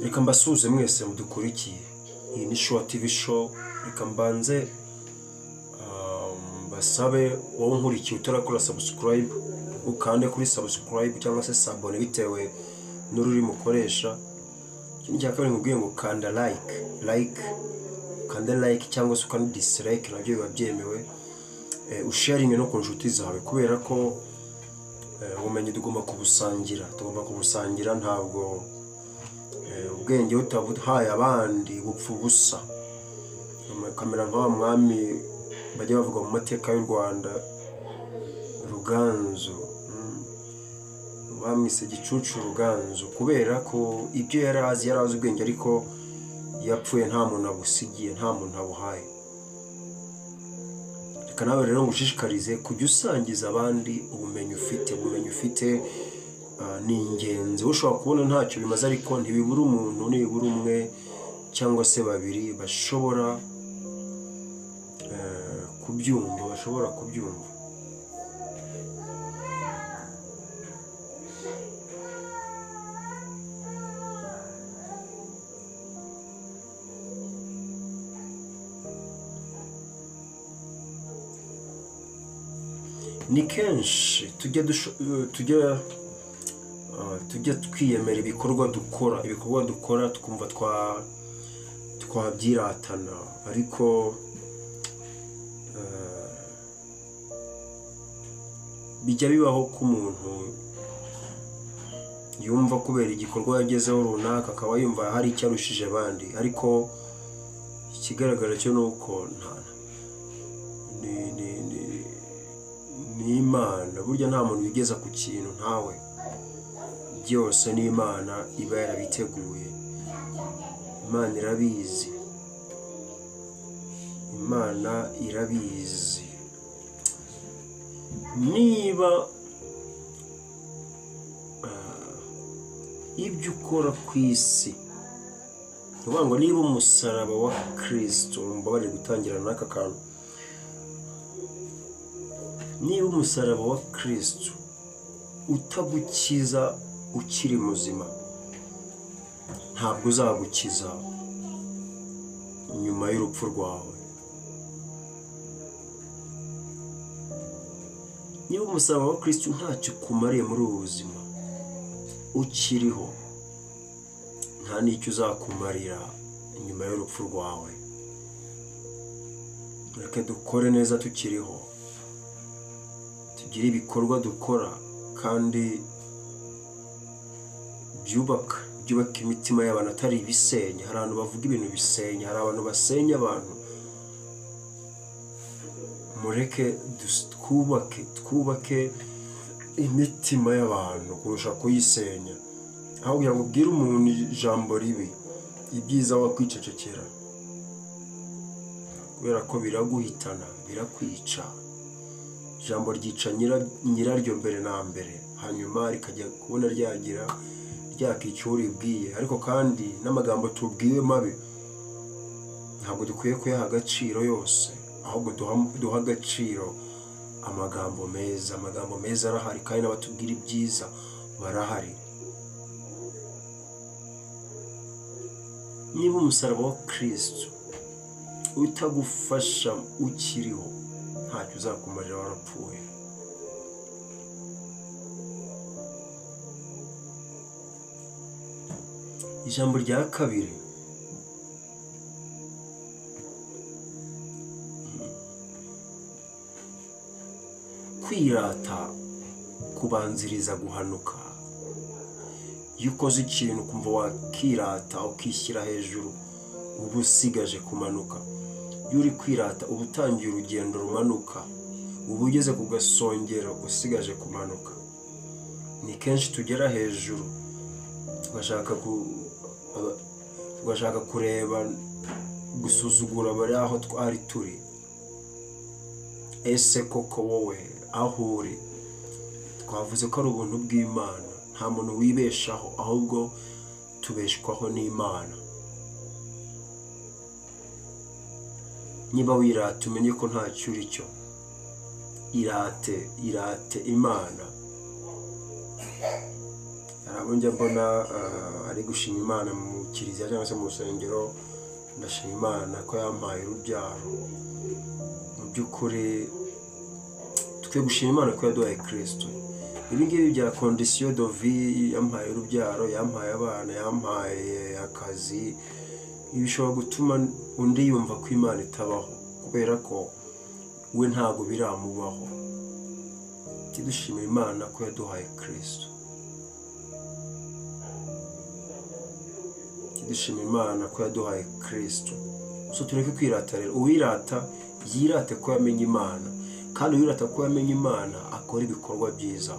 reka mbasuze mwese mudukurikiye. Iyi ni Show TV show. Reka mbanze basabe wowe nkurikiye utarakora subscribe ukande kuri subscribe cyangwa se sabone bitewe n'ururi mukoresha. Ikindi cya kabiri nkubwiye ngo kanda like cyangwa se ukanda dislike, nabyo biba byemewe. Usharinge no ku nshuti zawe kubera ko ubumenyi tugomba kubusangira, ntabwo ubwenge utabuhaye abandi bupfa ubusa. Kamera nk'aba mwami bajya bavuga mu mateka y'u Rwanda, Ruganzu bamwise gicucu Ruganzu kubera ko ibyo yarazi ubwenge, ariko yapfuye nta muntu abusigiye, nta muntu abuhaye. Reka nawe rero ngushishikarize kujya usangiza abandi ubumenyi ufite ni ingenzi. Ushobora kubona ntacyo bimaze, ariko ntibibura umuntu nibura umwe cyangwa se babiri bashobora kubyumva. Ni kenshi tujya twiyemera ibikorwa dukora tukumva twabyiratana, ariko bijya bibaho ko umuntu yumva kubera igikorwa yagezeho runaka akaba yumva hari icyo arushije abandi, ariko ikigaragara cyo ni uko ni Imana. Burya nta muntu wigeza ku kintu ntawe, byose ni Imana iba yarabiteguye. Imana irabizi. Niba ibyo ukora ku isi, uvuga ngo niba umusaraba wa Kristo, mbabarire gutangira n'aka kantu, niba umusaraba wa Kristo utagukiza ukiri muzima, ntabwo uzagukiza nyuma y'urupfu rwawe. Niba umusaraba wa Kristo ntacyo kumariye muri ubu buzima ukiriho, nta n'icyo uzakumarira nyuma y'urupfu rwawe. Reka dukore neza tukiriho, tugire ibikorwa dukora kandi byubaka imitima y'abantu, atari ibisenya. Hari abantu bavuga ibintu bisenya, hari abantu basenya abantu. Mureke twubake imitima y'abantu kurusha kuyisenya. Aho kugira ngo ubwire umuntu ijambo ribi, ibyiza wakwicecekera, kubera ko biraguhitana, birakwica. Ijambo ryica nyiraryo mbere na mbere, hanyuma rikajya kubona ryakica uribwiye. Ariko kandi n'amagambo tubwiwe mabi ntabwo dukwiye kuyaha agaciro yose, ahubwo duha agaciro amagambo meza arahari, kandi n'abatubwira ibyiza barahari. Niba umusaraba wa Kristo utagufasha ukiriho, ntacyo uzakumarira warapfuye. Ijambo rya kabiri, kwirata kubanziriza guhanuka. Iyo ukoze ikintu ukumva wakirata ukishyira hejuru, uba usigaje kumanuka. Iyo uri kwirata uba utangiye urugendo rumanuka, uba ugeze ku gasongero usigaje kumanuka. Ni kenshi tugera hejuru tugashaka kureba, gusuzugura bari aho twari turi. Ese koko wowe aho uri? Twavuze ko ari ubuntu bw'Imana, nta muntu wibeshaho, ahubwo tubeshwaho n'Imana. Niba wirata umenye ko ntacyo uri cyo. Irate Imana. ntabwo njya mbona ari gushima Imana mu kiliziya cyangwa se mu rusengero, ndashima Imana ko yampaye urubyaro. Mu by'ukuri tukwiye gushima Imana ko yaduhaye Kristo. Ibi ngibi bya condition de vie, yampaye urubyaro, yampaye abana, yampaye akazi, ibi bishobora gutuma undi yumva ko Imana itabaho kubera ko we ntago biramubaho. Dushimira Imana ko yaduhaye Kristo. Dushimira Imana ko yaduhaye Kristo. So tureke kwirata rero. Uwirata yirate ko yamenye Imana, kandi uwirata ko yamenye Imana akora ibikorwa byiza.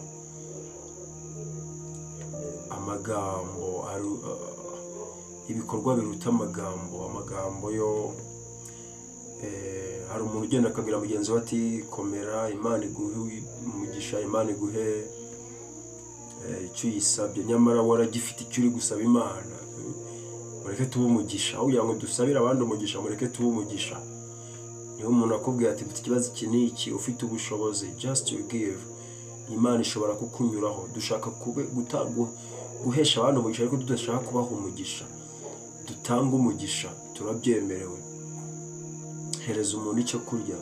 Amagambo ibikorwa biruta amagambo yo hari umuntu ugenda akabwira mugenzi we ati komera, Imana iguhe umugisha, Imana iguhe icyo yisabye, nyamara waragifite icyo uri gusaba Imana. Mureke tuba umugisha, aho kugira ngo dusabire abandi umugisha, mureke tuba umugisha. Niyo umuntu akubwira ati mfite ikibazo iki n'iki, ufite ubushobozi, just to give, Imana ishobora kukunyuraho. Dushaka guhesha abandi umugisha, ariko tudashaka kubaha umugisha. Dutanga umugisha, turabyemerewe. Hereza umuntu icyo kurya,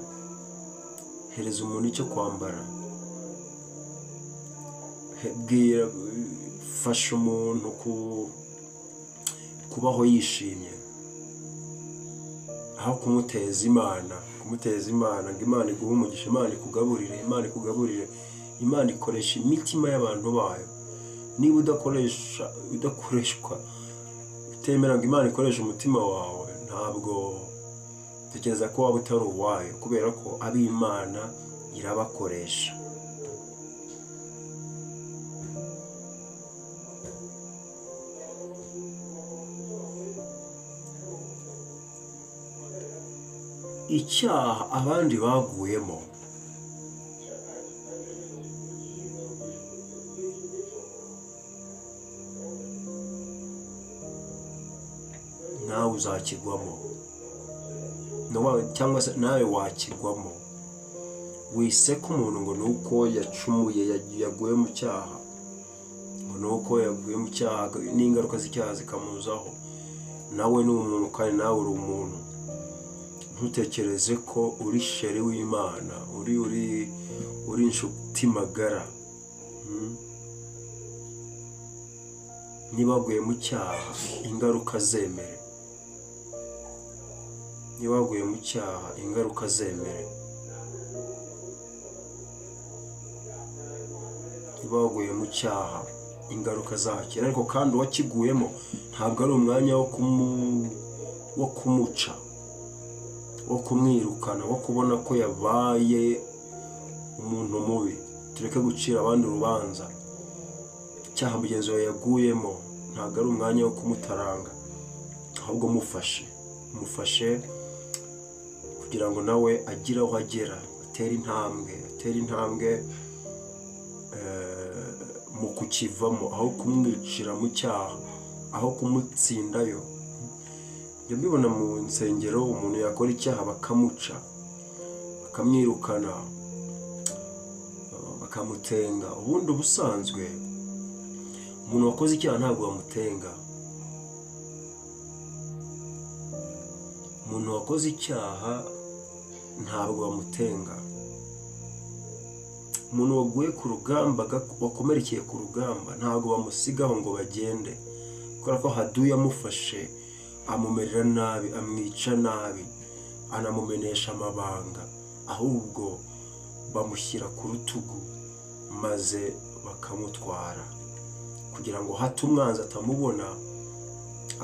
hereza umuntu icyo kwambara, fasha umuntu kubaho yishimye, aho kumuteza Imana ngo Imana iguhe umugisha, Imana ikugaburire. Imana ikoresha imitima y'abantu bayo. Niba udakoreshwa utemera ngo Imana ikoresha umutima wawe, ntabwo tekereza ko waba utari uwayo, kubera ko ab'Imana irabakoresha. Icyaha abandi baguyemo, nawe uzakigwamo, cyangwa se nawe wakigwamo. Wiseka umuntu ngo nuko yacumuye, yaguye mu cyaha, ngo nuko yaguye mu cyaha n'ingaruka z'icyaha zikamuzaho. Nawe ni umuntu, kandi nawe uri umuntu. Ntutekereze ko uri sheri w'Imana, uri inshuti magara. Niba waguye mu cyaha, ingaruka zemere. Niba waguye mu cyaha, ingaruka zemere. Niba waguye mu cyaha, ingaruka zakira. Ariko kandi uwakiguyemo ntabwo ari umwanya wo kumuca, wo kumwirukana, wo kubona ko yabaye umuntu mubi. Tureke gucira abandi urubanza. Icyaha mugenzi wawe yaguyemo ntabwo ari umwanya wo kumutaranga, ahubwo mufashe kugira ngo nawe agire aho agera, atere intambwe mu kukivamo, aho kumwicira mu cyaha, aho kumutsindayo. Njya mbibona mu nsengero, umuntu yakora icyaha bakamuca, bakamwirukana, bakamutenga. Ubundi ubusanzwe umuntu wakoze icyaha ntabwo bamutenga. Umuntu wakoze icyaha ntabwo bamutenga. Umuntu waguye ku rugamba, wakomerekeye ku rugamba, ntabwo bamusigaho ngo bagende, kubera ko haduye amufashe, amumerera nabi, amwica nabi, anamumenesha amabanga. Ahubwo bamushyira ku rutugu maze bakamutwara, kugira ngo hato umwanzi atamubona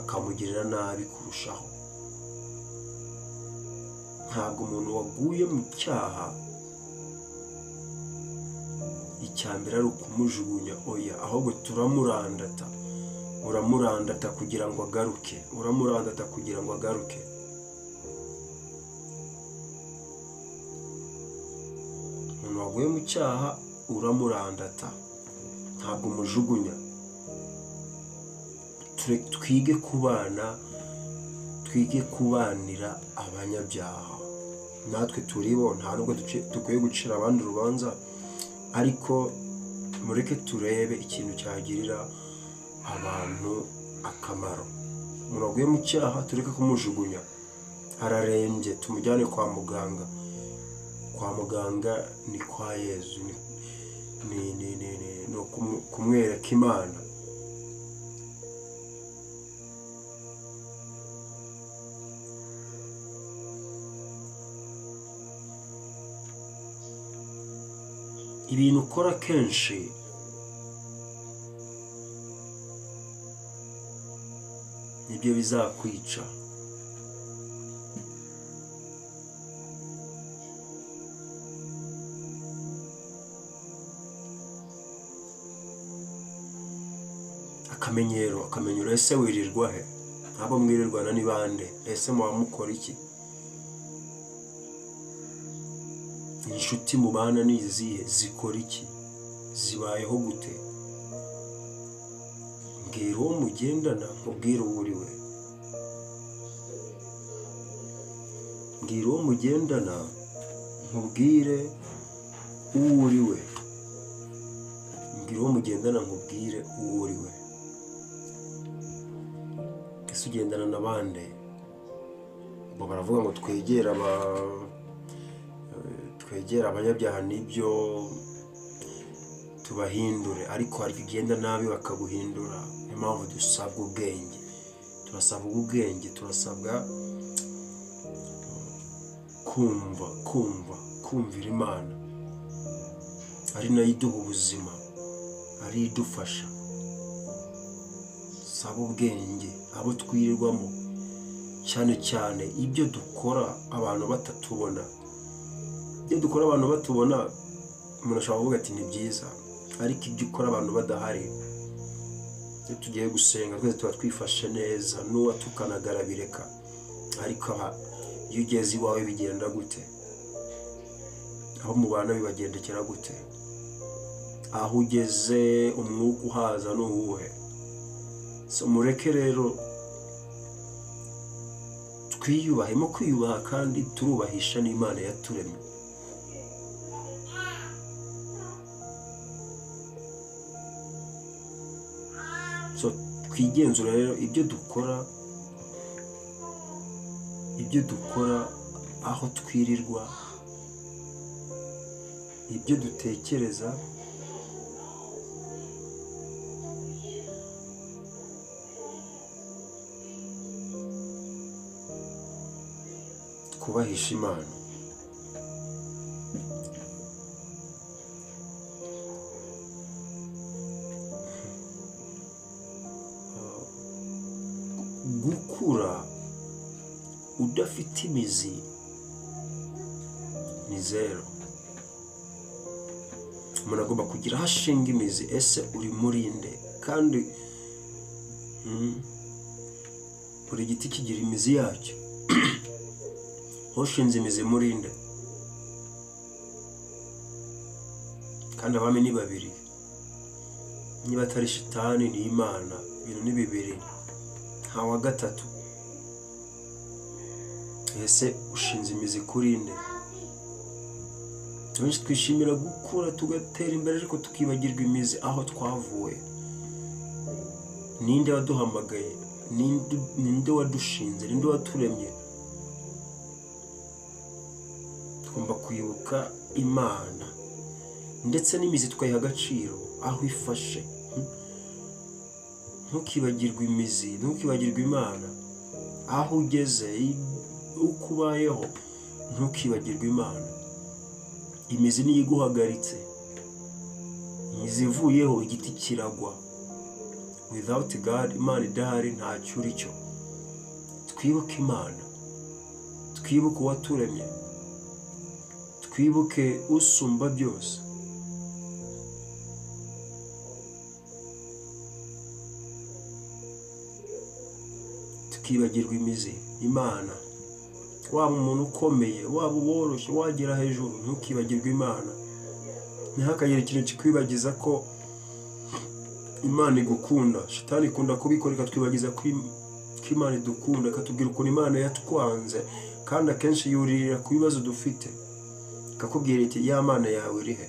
akamugirira nabi kurushaho. Ntabwo umuntu waguye mu cyaha icyambere ari ukumujugunya, oya, ahubwo uramurandata kugira ngo agaruke. Umuntu waguye mu cyaha uramurandata, ntabwo umujugunya. Twige kubanira abanyabyaha. Natwe turibo, nta nubwo dukwiye gucira abandi urubanza, ariko mureke turebe ikintu cyagirira abantu akamaro. umuntu waguye mu cyaha tureke kumujugunya, ararembye tumujyane kwa muganga. Kwa muganga ni kwa Yezu, ni kumwereka Imana. Ibintu ukora kenshi nibyo bizakwica. Akamenyero ese wirirwa he? Abo mwirirwana ni bande? Ese muba mukora iki? Inshuti mubana ni izihe? Zikora iki? Zibayeho gute? Mbwira uwo mugendana nkubwire uwo uri we. Mbwira uwo mugendana nkubwire uwo uri we. Mbwira uwo mugendana nkubwire uwo uri we. Ese ugendana na bande? Bo baravuga ngo twegera abanyabyaha nibyo tubahindure, ariko hari ugenda nabi bakaguhindura. Niyo mpamvu dusabwa ubwenge. Turasabwa ubwenge, turasabwa kumvira Imana, ari nayo iduha ubuzima, ari idufasha. Saba ubwenge abo twirirwamo, cyane cyane ibyo dukora abantu batatubona. Ibyo dukora abantu batubona umuntu ashobora kuvuga ati ni byiza, ariko ibyo ukora abantu badahari. Iyo tugiye gusenga twese tuba twifashe neza, n'uwatukanaga bireka, ariko iyo ugeze iwawe bigenda gute? Aho mubana bibagendekera gute? Aho ugeze umwuka uhaza n'uwuhe? So mureke rero twiyubahemo, kwiyubaha kandi turubahisha n'Imana yaturemye. So twigenzura rero ibyo dukora, aho twirirwa, ibyo dutekereza, twubahisha Imana. Gukura udafite imizi ni zero. Umuntu agomba kugira aho ashinga imizi. Ese uri murinde? Kandi buri giti kigira imizi yacyo. Hoshinze imizi murinde. Kandi abami ni babiri, niba atari shitani ni Imana. Ibintu ni bibiri, nta wa gatatu. Ese ushinze imizi kurinde? Benshi twishimira gukura tugatera imbere, ariko tukibagirwa imizi, aho twavuye. Ninde waduhamagaye? Ninde wadushinze? Ninde waturemye? Tugomba kwibuka Imana, ndetse n'imizi tukayiha agaciro aho ifashe. Ntukibagirwe imizi, ntukibagirwe Imana. Aho ugeze, uko ubayeho, ntukibagirwe Imana. Imizi niyo iguhagaritse. Imizi ivuyeho igiti kiragwa. Without God, Imana idahari ntacyo uri cyo. Twibuke Imana, twibuke uwaturemye, twibuke usumba byose. Tukibagirwa imizi. Imana, waba umuntu ukomeye, waba woroshye, wagera hejuru, ntukibagirwe Imana. Ntihakagire ikintu kikwibagiza ko Imana igukunda. Shitani ikunda kubikora ikatwibagiza ko Imana idukunda, ikatubwira ukuntu Imana yatwanze, kandi akenshi yuririra ku bibazo dufite, ikakubwira iti ya Mana yawe iri he?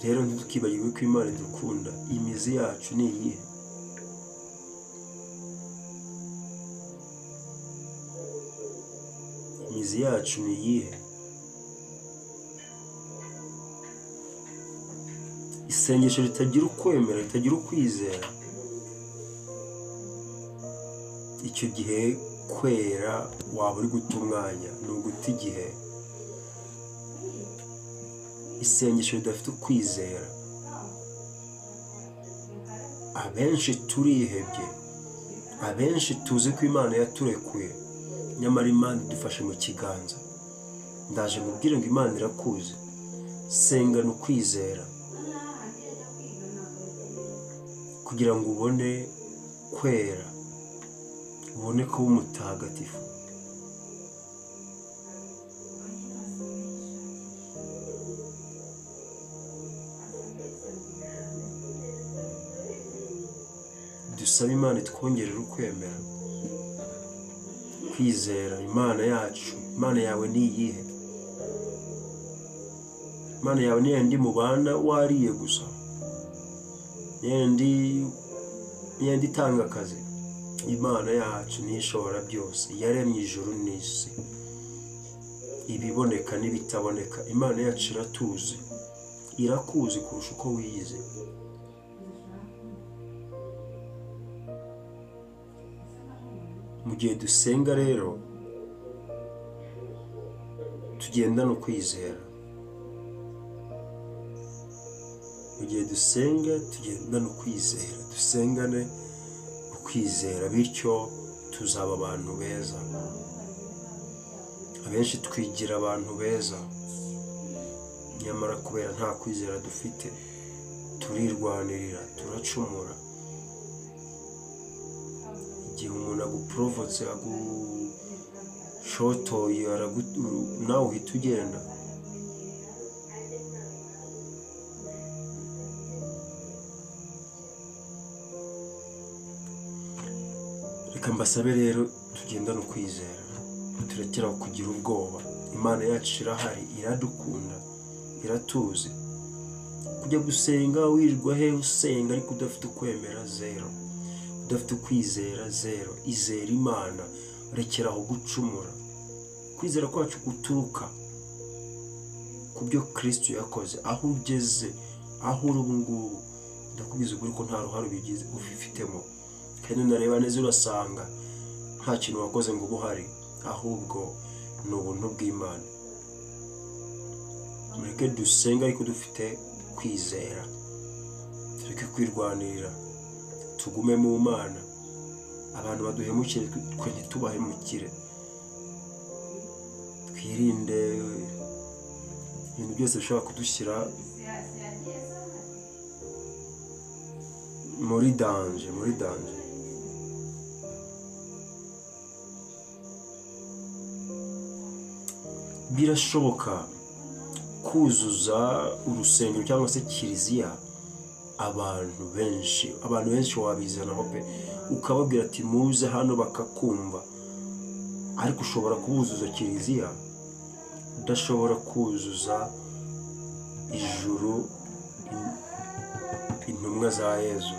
Rero ntukibagirwe ko Imana idukunda. Imizi yacu ni iyihe? imizi yacu ni iyihe? Isengesho ritagira ukwemera, ritagira ukwizera, icyo gihe kwera waba uri guta umwanya, ni uguta igihe. Isengesho ridafite ukwizera, abenshi turihebye, abenshi tuzi ko Imana yaturekuye, nyamara Imana idufashe mu kiganza. Ndaje mubwire ngo Imana irakuzi. Senga no kwizera kugira ngo ubone kwera, ubone kuba umutagatifu. Dusaba Imana itwongerera ukwemera, kwizera Imana yacu. Imana yawe ni iyihe? Imana yawe ni yandi mubana wariye gusa, yandi itanga akazi? Imana yacu ni ishobora byose, yaremye ijuru n'isi, ibiboneka n'ibitaboneka. Imana yacu iratuzi, irakuzi kurusha uko wiyizi. Mu gihe dusenga rero, tugendane ukwizera. Mu gihe dusenga, tugendane ukwizera, dusengane ukwizera, bityo tuzaba abantu beza. Abenshi twigira abantu beza, nyamara kubera nta kwizera dufite, turirwanirira, turacumura. Igihe umuntu aguprovoce, agushotoye, nawe uhita ugenda. Reka mbasabe rero tugendane ukwizera, turekeraho kugira ubwoba. Imana yacu irahari, iradukunda, iratuzi. Kujya gusenga wirirwa he usenga ariko udafite ukwemera, zero. Udafite ukwizera, zero. Izera Imana, rekeraho gucumura. Kwizera kwacu guturuka ku byo Kristo yakoze. Aho ugeze, aho uri ubu ngubu, ndakubwiza ukuri ko nta ruhare ubifitemo. Kandi nareba neza urasanga nta kintu wakoze ngo ubuhari, ahubwo ni ubuntu bw'Imana. Mureke dusenga ariko dufite kwizera, tureke kwirwanirira, tugume mu Mana. Abantu baduhemukire twe ntitubahemukire. Twirinde ibintu byose bishobora kudushyira muri danger. Birashoboka kuzuza urusengero cyangwa se kiliziya abantu benshi wabizanaho pe, ukababwira ati muze hano bakakumva. Ariko ushobora kubuzuza kiliziya, udashobora kuzuza ijuru, intumwa za Yezu.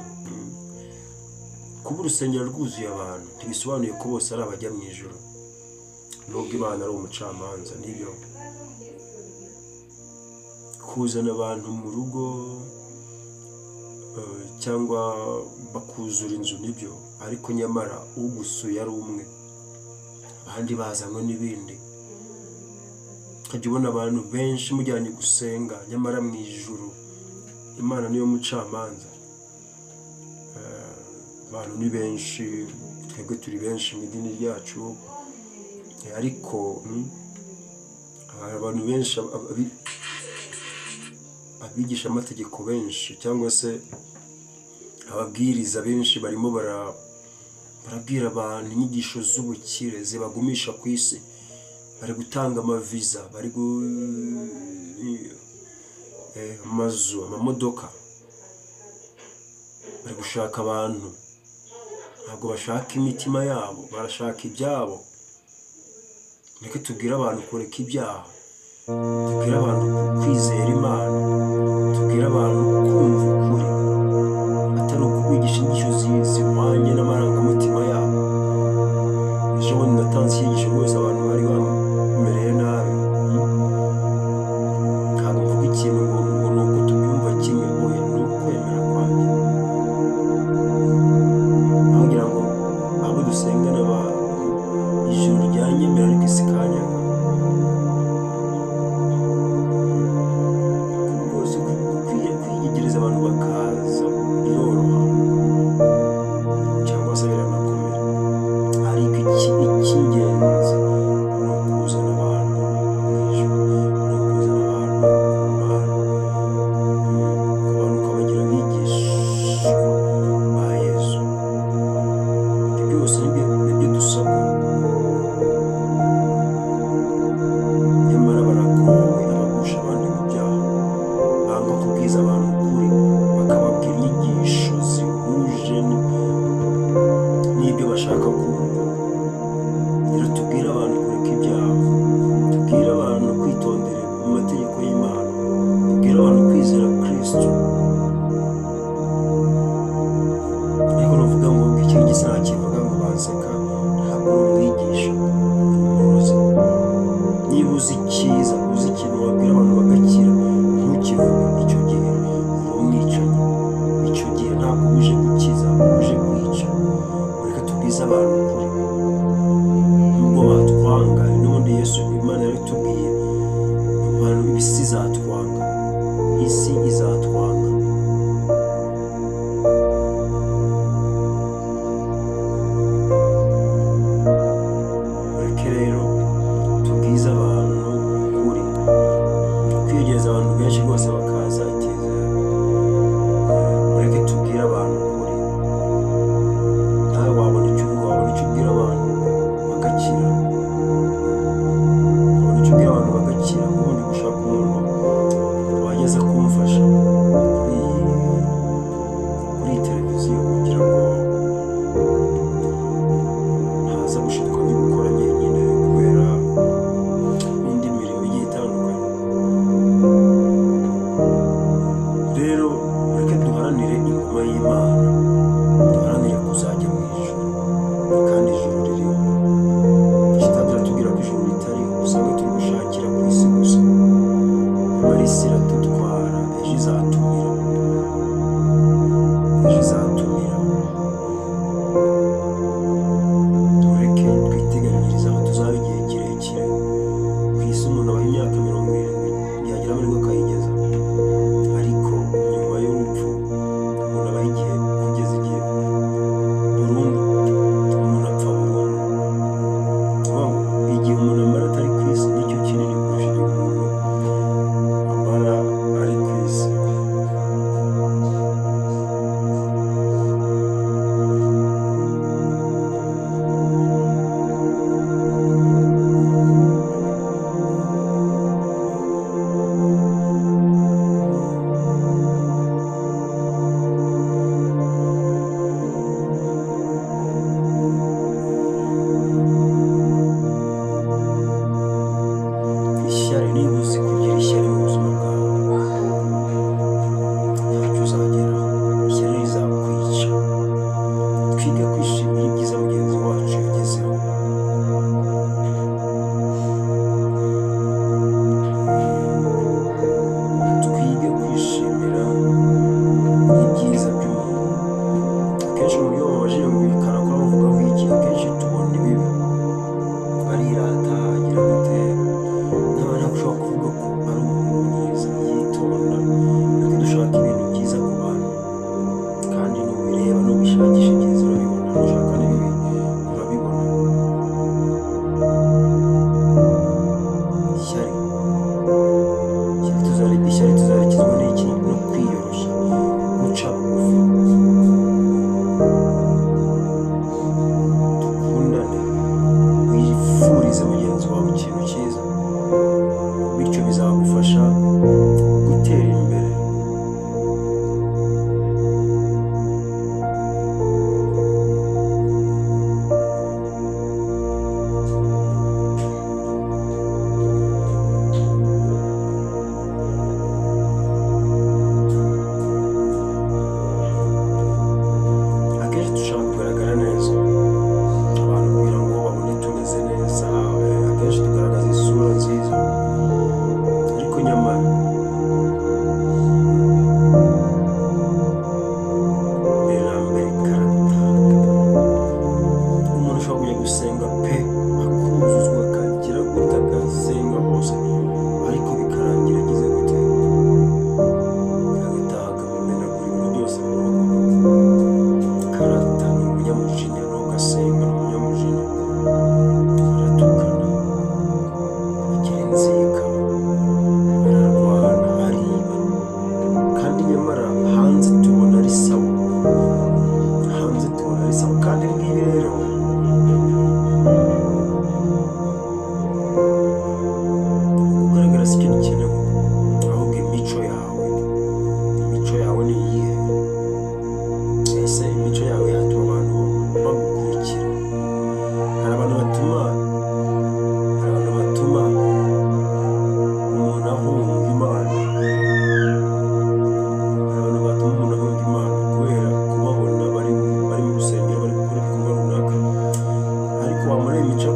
Kuba urusengero rwuzuye abantu ntibisobanuye ko bose ari abajya mu ijuru, nubwo Imana ari umucamanza. Nibyo kuzana abantu mu rugo cyangwa bakuzura inzu, nibyo, ariko nyamara ugusuye ari umwe, abandi bazanywe n'ibindi. Ukajya ubona abantu benshi mujyanye gusenga, nyamara mu ijuru Imana niyo mucamanza. Abantu ni benshi, twebwe turi benshi mu idini ryacu, ariko abantu benshi, abigisha amategeko benshi cyangwa se ababwiriza benshi barimo barabwira abantu inyigisho z'ubukire zibagumisha ku isi. Bari gutanga amaviza, bari amazu, amamodoka, bari gushaka abantu. Ntabwo bashaka imitima yabo, barashaka ibyabo. Reka tubwire abantu kureka ibyaha, tubwire abantu kwizera Imana, tubwire abantu kumva ukuri, atari ukubigisha inyigisho zihwanye n'amarangamutima yabo. ejo bundi natanze icyigisho rwose abantu bari bamereye nabi, ntabwo mvuga ikintu ngo ni uko tubyumva kimwe, oya ni ukwemera kwanjye, aho ngira ngo abo dusengana ba ijuru ryanyemera ariko isi ikanyanga. Rwose kwiyegereza abantu bakaza biroroha cyangwa se biranakomera, ariko icy'ingenzi ni ukuzana abantu mu ijuru, ni ukuzana abantu ku Mana, abantu ukabagira abigishwa ba Yesu. Ibyo byose nibyo dusabwa, nyamara baragowe abagusha abandi mu byaha, banga kubwiza abantu ukuri, bakababwira inyigisho zihuje n'ibyo bashaka kumva. Rero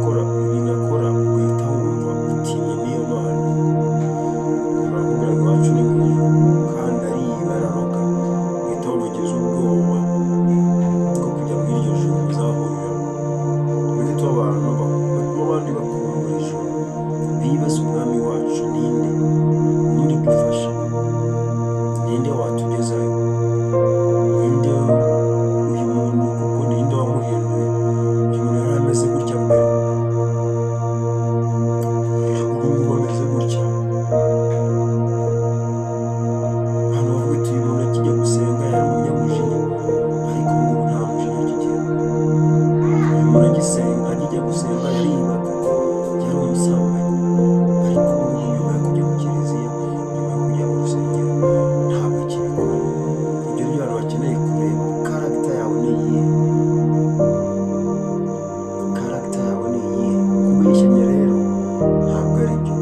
akora ugahita wumva utinya n'iyo mana. Barakubwira ngo iwacu ni mu ijuru kandi ariba araroga, ugahita wumva ugize ubwoba bwo kujya muri iryo joro muzahuriramo. Mureke tuba abantu batuma abandi bakumbura ijuru, bibaza umwami wacu ninde udufasha, ninde watugezayo, ninde uyu muntu kuko ninde wamuhinduye, uyu muntu yari ameze gutya mbere, ubu ngubu ameze gutya. Abantu bavuga ati uyu muntu akijya gusenga yari umunyamujinya, ariko ubu ngubu nta mujinya akigira. Uyu muntu akijya gusenga yaribaga, yari umusambanyi, ariko ubu ngubu nyuma yo kujya mu kiliziya, nyuma yo kujya mu rusengero, ntabwo akibikora. Ibyo ni abantu bakeneye kureba karagita yawe ni iyihe, karagita yawe ni iyihe. Kubeshyanya rero ntabwo ari byo.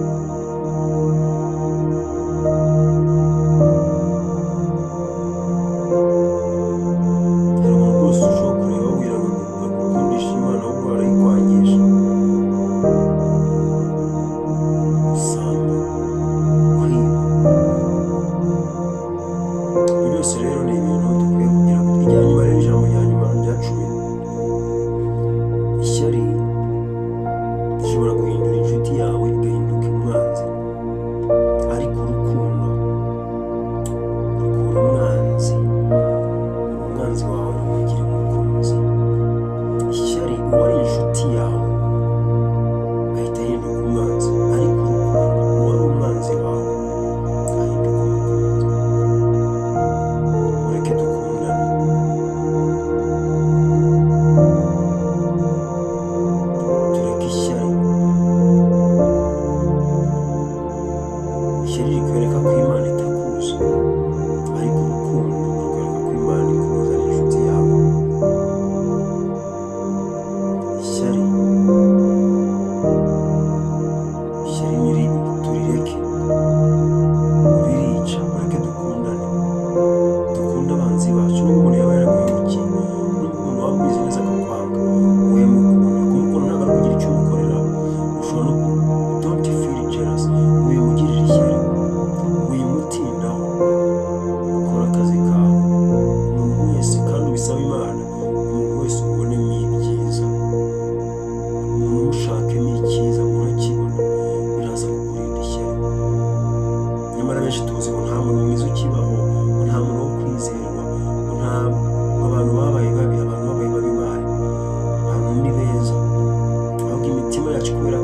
Hari umuntu rwose ushobora kureba wira ngo agukundisha Imana ahubwo arayikwangisha. Gusamba, kwiba, ibyo byose rero ni ibintu dukwiye kugira ngo irya nyuma rero, ijambo rya nyuma rya 10, ishyari rishobora guhindura inshuti yawe igahinduka umwanzi, ariko urukundo rukura umwanzi wawe rumugira umukunzi. Ishyari uwari inshuti yawe ahita ahinduka umwanzi, ariko urukundo uwari umwanzi wawe ahinduka umukunzi. Mureke dukundane, tureke ishyari. Ishyari rikwereka ko Imana itakuzi, ariko urukundo rukwereka ko Imana ikuzi ari inshuti yawe. Ishyari ni ribi, turireke, birica. Mureke dukundane, dukunde abanzi bacu. Nubwo umuntu yaba yaraguhemukiye, nubwo umuntu wamwize neza akakwanga, we mukunde. Kumukunda ntabwo ari kugira icyo umukorera. Ushobora no don't feel jealous, wimugirira ishyari, wimutindaho, ukora akazi kawe. Umuntu wese kandi ubisaba Imana, umuntu wese ubonemo ibyiza, umuntu umushakemo icyiza urakibona, biraza kukurinda ishyari. Nyamara benshi tuzi ngo nta muntu mwiza ukibaho, ngo nta muntu wo kwizerwa, ngo abantu babaye babi, abantu babaye babi bayo, abantu ni beza. Ahubwo imitima yacu kubera